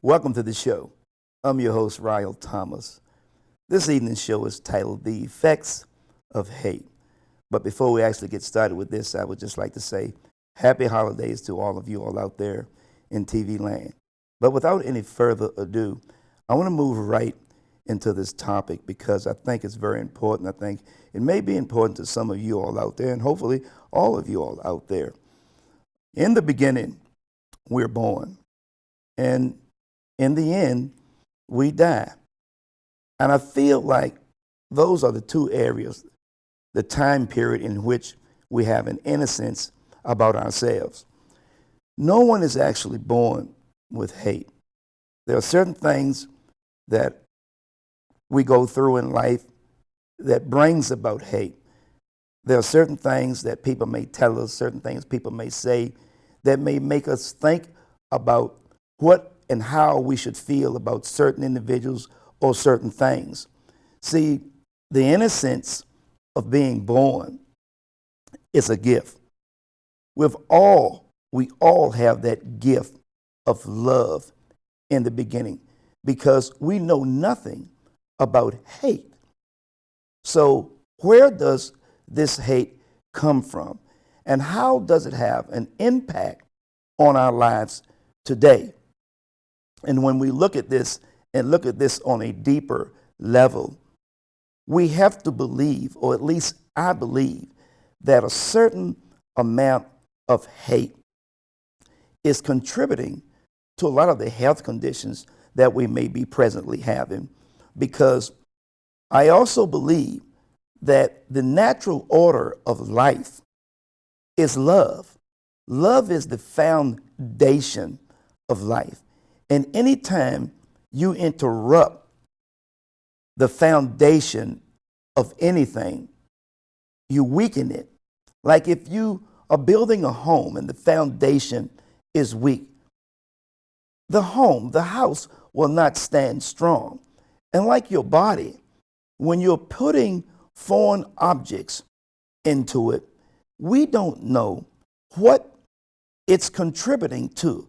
Welcome to the show. I'm your host, Ryal Thomas. This evening's show is titled The Effects of Hate. But before we actually get started with this, I would just like to say happy holidays to all of you all out there in TV land. But without any further ado, I want to move right into this topic because I think it's very important. I think it may be important to some of you all out there and hopefully all of you all out there. In the beginning, we're born. And in the end, we die. And I feel like those are the two areas, the time period in which we have an innocence about ourselves. No one is actually born with hate. There are certain things that we go through in life that brings about hate. There are certain things that people may tell us, certain things people may say that may make us think about what and how we should feel about certain individuals or certain things. See, the innocence of being born is a gift. We all have that gift of love in the beginning because we know nothing about hate. So where does this hate come from? And how does it have an impact on our lives today? And when we look at this and look at this on a deeper level, we have to believe, or at least I believe, that a certain amount of hate is contributing to a lot of the health conditions that we may be presently having. Because I also believe that the natural order of life is love. Love is the foundation of life. And anytime you interrupt the foundation of anything, you weaken it. Like if you are building a home and the foundation is weak, the house will not stand strong. And like your body, when you're putting foreign objects into it, we don't know what it's contributing to.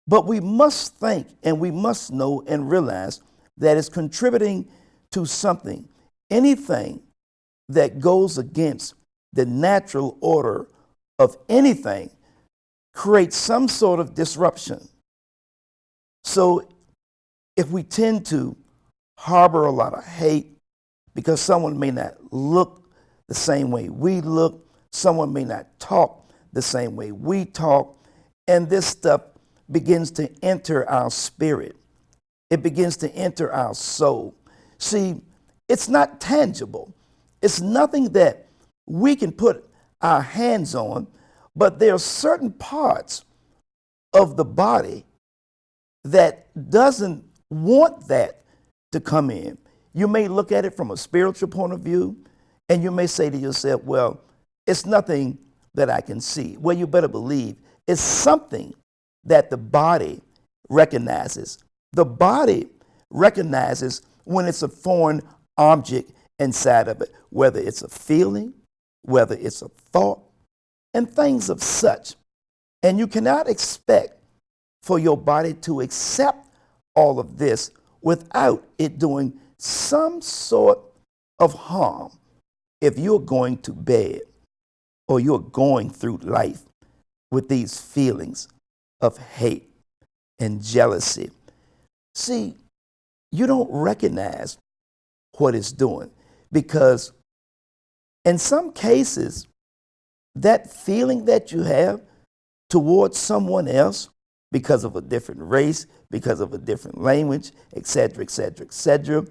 But we must think and we must know and realize that it's contributing to something. Anything that goes against the natural order of anything creates some sort of disruption. So if we tend to harbor a lot of hate because someone may not look the same way we look, someone may not talk the same way we talk, and this stuff begins to enter our spirit. It begins to enter our soul. See, it's not tangible. It's nothing that we can put our hands on, but there are certain parts of the body that doesn't want that to come in. You may look at it from a spiritual point of view, and you may say to yourself, well, it's nothing that I can see. Well, you better believe it's something that the body recognizes. The body recognizes when it's a foreign object inside of it, whether it's a feeling, whether it's a thought, and things of such. And you cannot expect for your body to accept all of this without it doing some sort of harm if you're going to bed or you're going through life with these feelings of hate and jealousy. See, you don't recognize what it's doing because in some cases, that feeling that you have towards someone else because of a different race, because of a different language, etc., etc., etc.,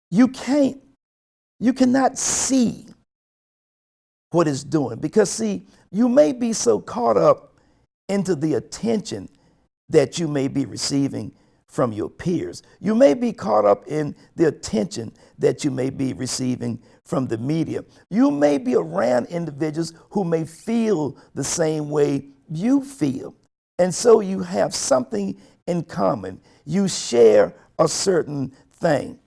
you cannot see what it's doing because, see, you may be so caught up into the attention that you may be receiving from your peers. You may be caught up in the attention that you may be receiving from the media. You may be around individuals who may feel the same way you feel. And so you have something in common. You share a certain thing.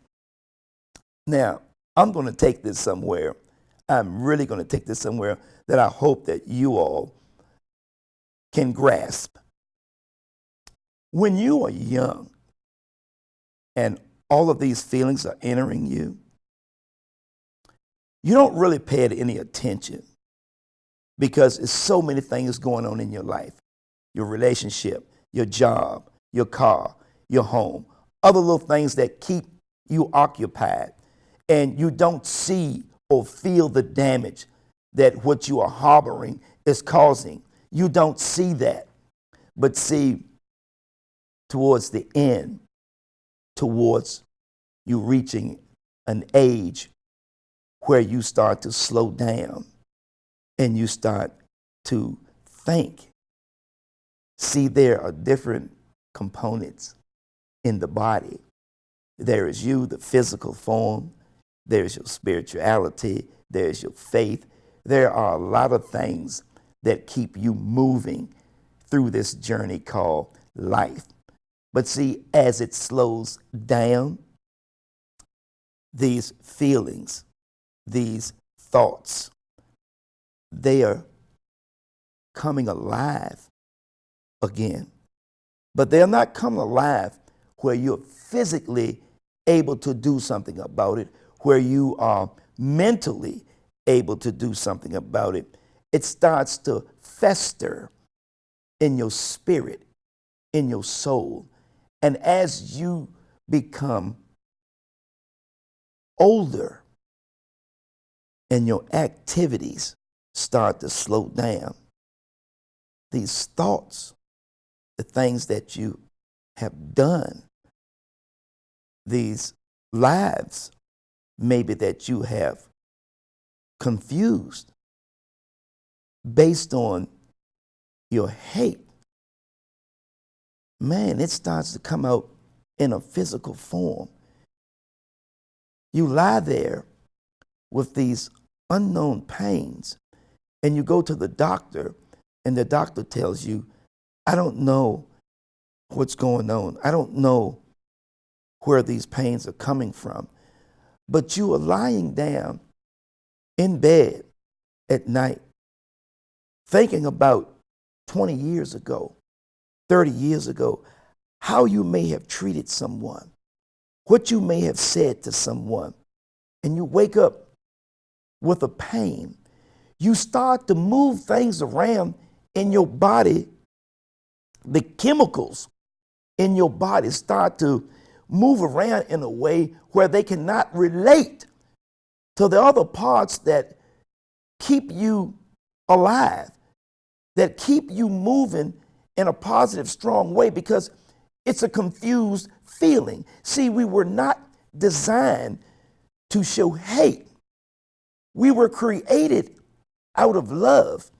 Now, I'm going to take this somewhere. I'm really going to take this somewhere that I hope that you all can grasp. When you are young and all of these feelings are entering you, you don't really pay it any attention because there's so many things going on in your life, your relationship, your job, your car, your home, other little things that keep you occupied, and you don't see or feel the damage that what you are harboring is causing. You don't see that. But see, towards the end, towards you reaching an age where you start to slow down and you start to think. See, there are different components in the body. There is you, the physical form. There's your spirituality. There's your faith. There are a lot of things that keep you moving through this journey called life. But see, as it slows down, these feelings, these thoughts, they are coming alive again. But they're not coming alive where you're physically able to do something about it, where you are mentally able to do something about it. It starts to fester in your spirit, in your soul. And as you become older and your activities start to slow down, these thoughts, the things that you have done, these lives maybe that you have confused based on your hate, man, it starts to come out in a physical form. You lie there with these unknown pains, and you go to the doctor, and the doctor tells you, I don't know what's going on. I don't know where these pains are coming from. But you are lying down in bed at night, thinking about 20 years ago, 30 years ago, how you may have treated someone, what you may have said to someone, and you wake up with a pain. You start to move things around in your body. The chemicals in your body start to move around in a way where they cannot relate to the other parts that keep you alive, that keep you moving in a positive, strong way, because it's a confused feeling. See, we were not designed to show hate. We were created out of love.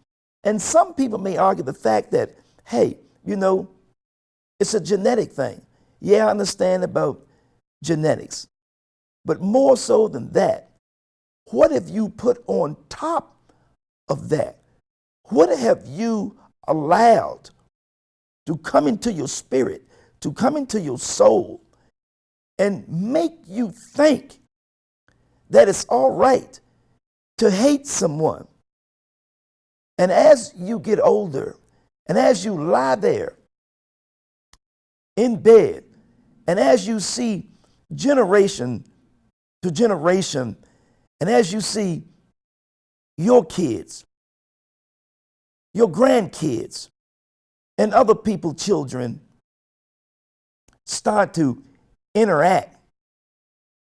And some people may argue the fact that, hey, you know, it's a genetic thing. Yeah, I understand about genetics. But more so than that, what have you put on top of that? What have you allowed to come into your spirit, to come into your soul, and make you think that it's all right to hate someone? And as you get older, and as you lie there in bed, and as you see generation to generation, and as you see your kids, your grandkids, and other people's children start to interact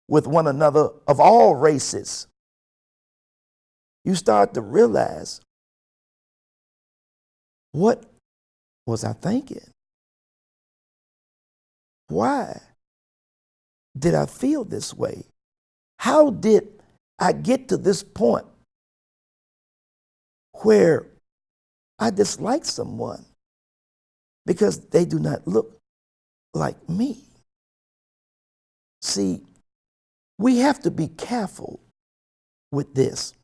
with one another of all races, you start to realize, what was I thinking? Why did I feel this way? How did I get to this point where I dislike someone because they do not look like me? See, we have to be careful with this.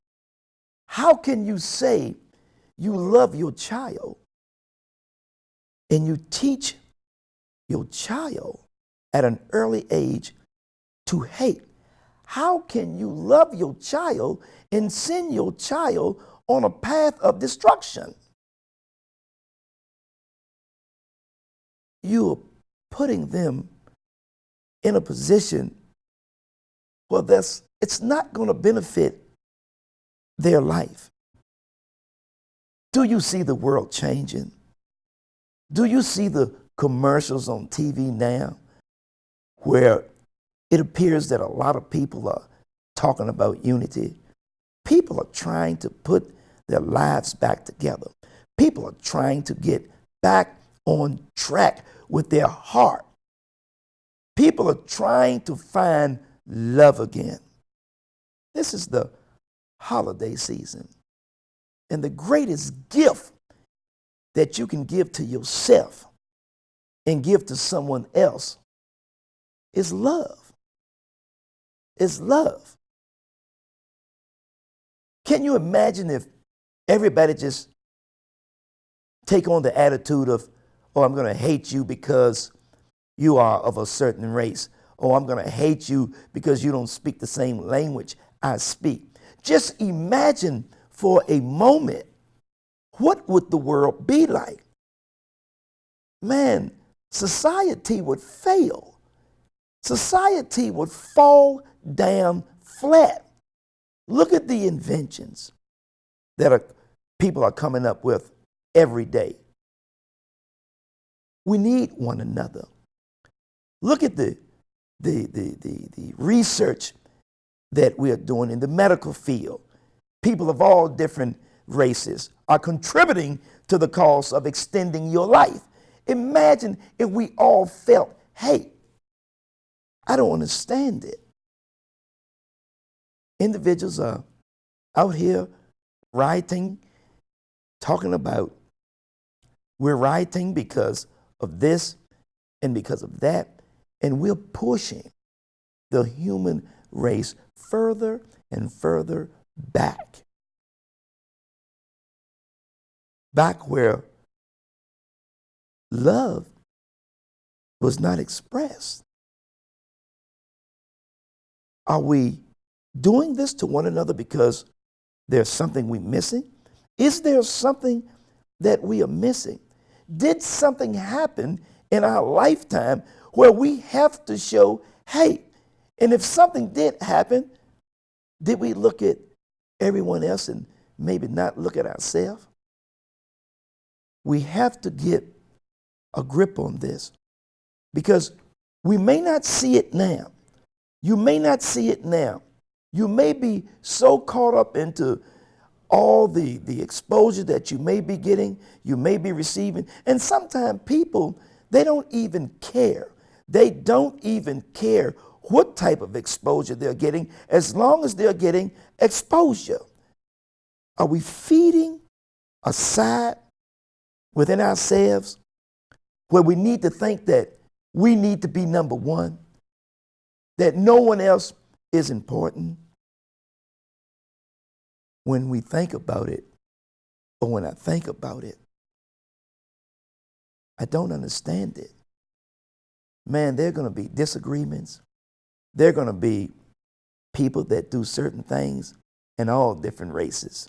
How can you say you love your child and you teach your child at an early age to hate? How can you love your child and send your child on a path of destruction? you are putting them in a position where it's not going to benefit their life. Do you see the world changing? Do you see the commercials on TV now where it appears that a lot of people are talking about unity? People are trying to put their lives back together. People are trying to get back on track with their heart. People are trying to find love again. This is the holiday season. And the greatest gift that you can give to yourself and give to someone else is love. Is love. Can you imagine if everybody just take on the attitude of, oh, I'm going to hate you because you are of a certain race, or I'm going to hate you because you don't speak the same language I speak. Just imagine for a moment, what would the world be like? Man, society would fail. Society would fall down flat. Look at the inventions that people are coming up with every day. We need one another. Look at the research that we are doing in the medical field. People of all different races are contributing to the cause of extending your life. Imagine if we all felt, hey, I don't understand it. Individuals are out here rioting, talking about we're rioting because of this and because of that, and we're pushing the human race further and further back. Back where love was not expressed. Are we doing this to one another because there's something we're missing? Is there something that we are missing? Did something happen in our lifetime where we have to show, hey, and if something did happen, did we look at everyone else and maybe not look at ourselves? We have to get a grip on this because we may not see it now. You may not see it now. You may be so caught up into all the exposure that you may be getting, you may be receiving. And sometimes people, they don't even care. They don't even care what type of exposure they're getting as long as they're getting exposure. Are we feeding a side within ourselves where we need to think that we need to be number one, that no one else is important? When we think about it, or when I think about it, I don't understand it. Man, there are going to be disagreements. There are going to be people that do certain things in all different races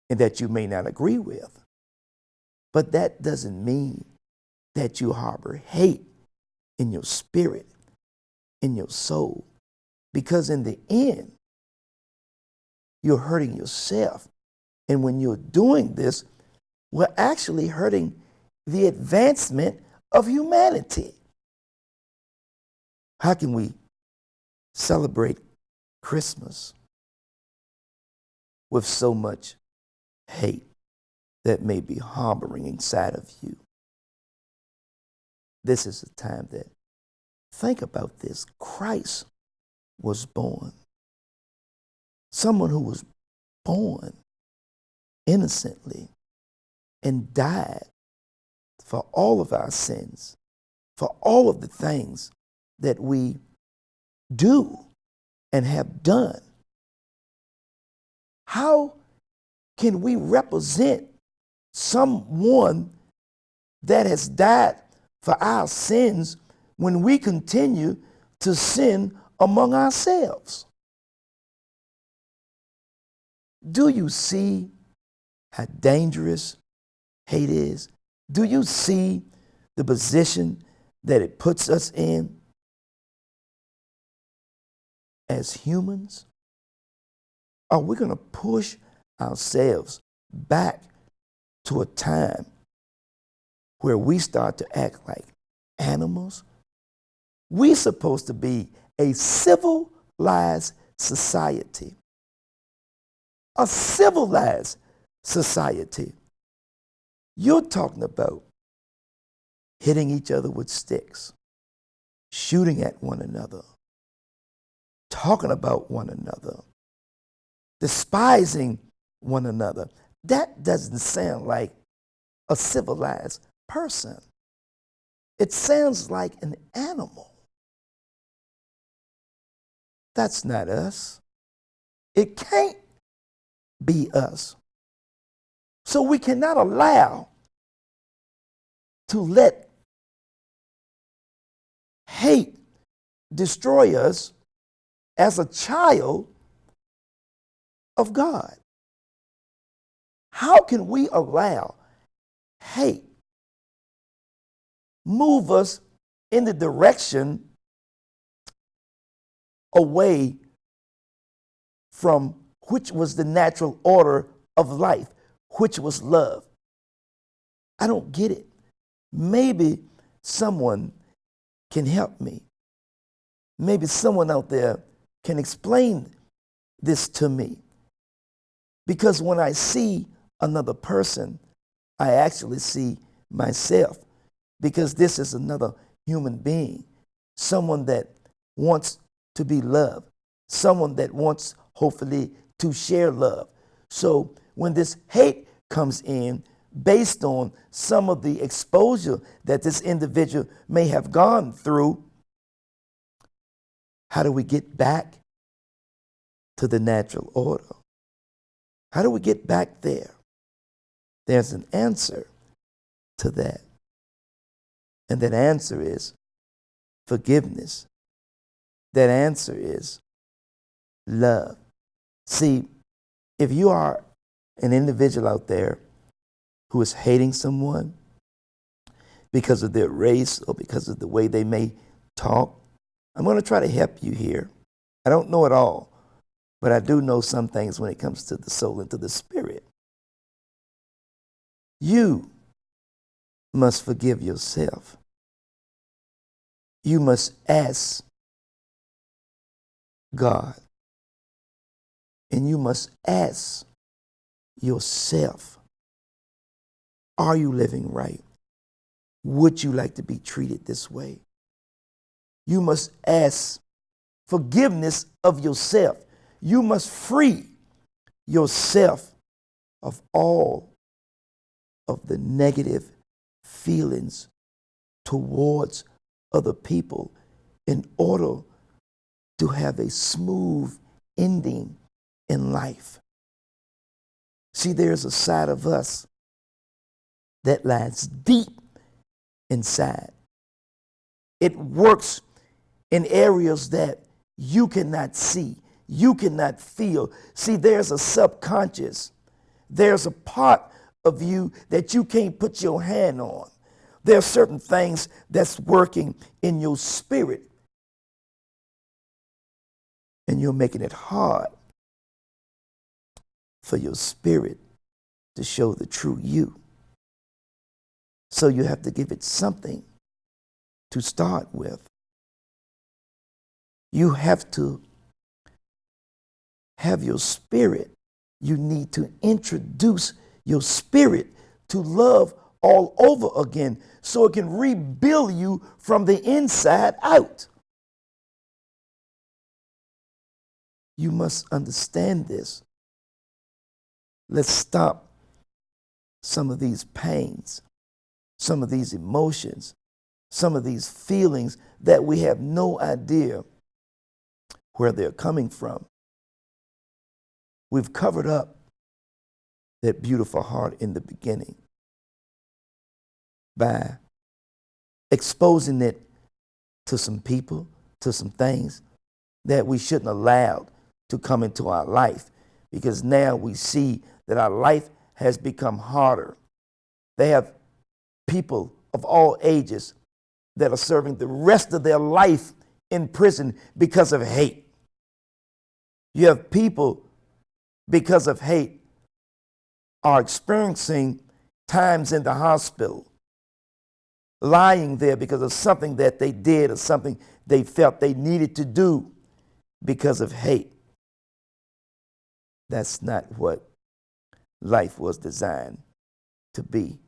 and that you may not agree with. But that doesn't mean that you harbor hate in your spirit, in your soul, because in the end, you're hurting yourself. And when you're doing this, we're actually hurting the advancement of humanity. How can we celebrate Christmas with so much hate that may be harboring inside of you? This is the time that, think about this. Christ was born. Someone who was born innocently and died for all of our sins, for all of the things that we do and have done. How can we represent someone that has died for our sins when we continue to sin among ourselves? Do you see how dangerous hate is? Do you see the position that it puts us in as humans? Are we going to push ourselves back to a time where we start to act like animals? We're supposed to be a civilized society. A civilized society. You're talking about hitting each other with sticks, shooting at one another, talking about one another, despising one another. That doesn't sound like a civilized person. It sounds like an animal. That's not us. It can't be us. So we cannot allow to let hate destroy us as a child of God. How can we allow hate move us in the direction away from which was the natural order of life, which was love? I don't get it. Maybe someone can help me. Maybe someone out there can explain this to me. Because when I see another person, I actually see myself. Because this is another human being, someone that wants to be loved, someone that wants, hopefully, to share love. So when this hate comes in, based on some of the exposure that this individual may have gone through, how do we get back to the natural order? How do we get back there? There's an answer to that. And that answer is forgiveness. That answer is love. See, if you are an individual out there who is hating someone because of their race or because of the way they may talk, I'm going to try to help you here. I don't know it all, but I do know some things when it comes to the soul and to the spirit. You must forgive yourself. You must ask God, and you must ask yourself, are you living right? Would you like to be treated this way? You must ask forgiveness of yourself. You must free yourself of all of the negative feelings towards other people in order to have a smooth ending in life. See, there's a side of us that lies deep inside. It works in areas that you cannot see, you cannot feel. See, there's a subconscious. There's a part of you that you can't put your hand on. There are certain things that's working in your spirit, and you're making it hard for your spirit to show the true you. So you have to give it something to start with. You have to have your spirit. You need to introduce your spirit to love all over again so it can rebuild you from the inside out. You must understand this. Let's stop some of these pains, some of these emotions, some of these feelings that we have no idea where they're coming from. We've covered up that beautiful heart in the beginning by exposing it to some people, to some things that we shouldn't allow to come into our life, because now we see that our life has become harder. They have people of all ages that are serving the rest of their life in prison because of hate. You have people, because of hate, are experiencing times in the hospital, lying there because of something that they did or something they felt they needed to do because of hate. That's not what life was designed to be.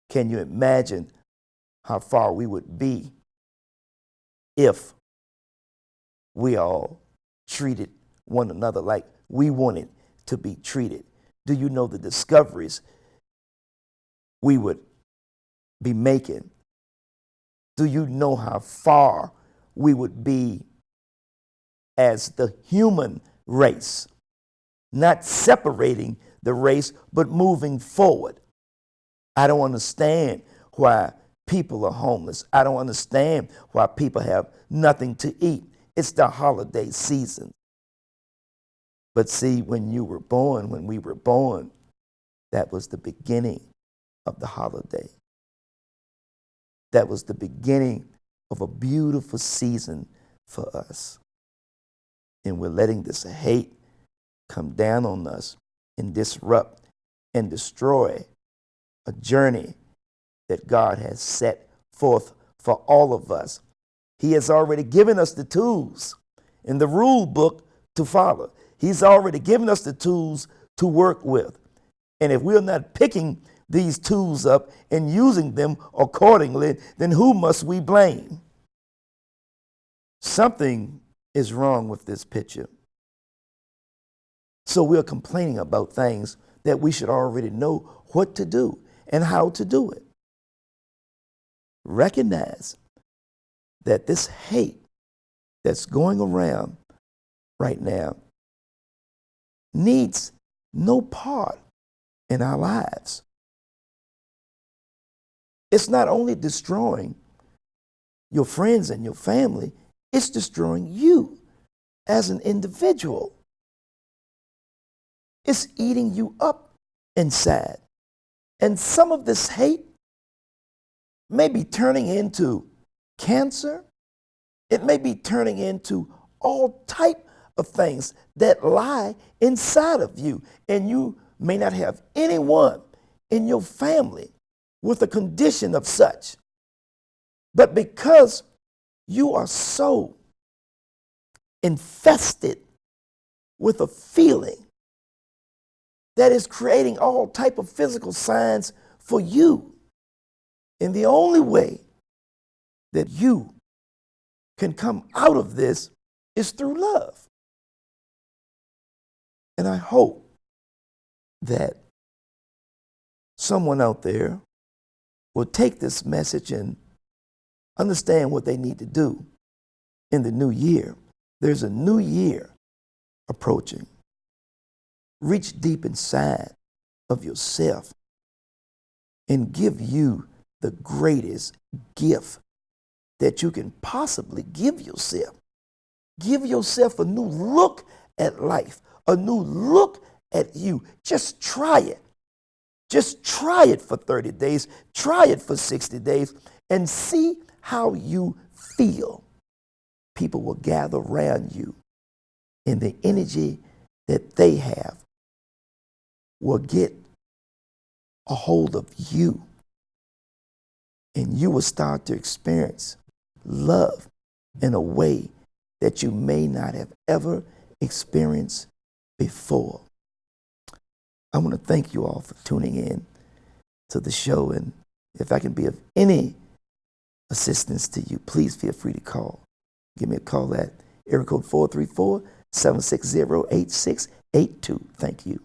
Can you imagine how far we would be if we all treated one another like we wanted to be treated? Do you know the discoveries we would be making? Do you know how far we would be as the human race? Not separating the race, but moving forward. I don't understand why people are homeless. I don't understand why people have nothing to eat. It's the holiday season. But see, when we were born, that was the beginning of the holiday. That was the beginning of a beautiful season for us. And we're letting this hate come down on us and disrupt and destroy a journey that God has set forth for all of us. He has already given us the tools in the rule book to follow. He's already given us the tools to work with. And if we're not picking these tools up and using them accordingly, then who must we blame? Something is wrong with this picture. So we're complaining about things that we should already know what to do and how to do it. Recognize that this hate that's going around right now needs no part in our lives. It's not only destroying your friends and your family, it's destroying you as an individual. It's eating you up inside. And some of this hate may be turning into cancer. It may be turning into all type of things that lie inside of you. And you may not have anyone in your family with a condition of such. But because you are so infested with a feeling that is creating all type of physical signs for you. And the only way that you can come out of this is through love. And I hope that someone out there will take this message and understand what they need to do in the new year. There's a new year approaching. Reach deep inside of yourself and give you the greatest gift that you can possibly give yourself. Give yourself a new look at life, a new look at you. Just try it. Just try it for 30 days. Try it for 60 days and see how you feel. People will gather around you, and the energy that they have will get a hold of you, and you will start to experience love in a way that you may not have ever experienced before. I want to thank you all for tuning in to the show, and if I can be of any assistance to you, please feel free to call. Give me a call at area code 434-760-8682. Thank you.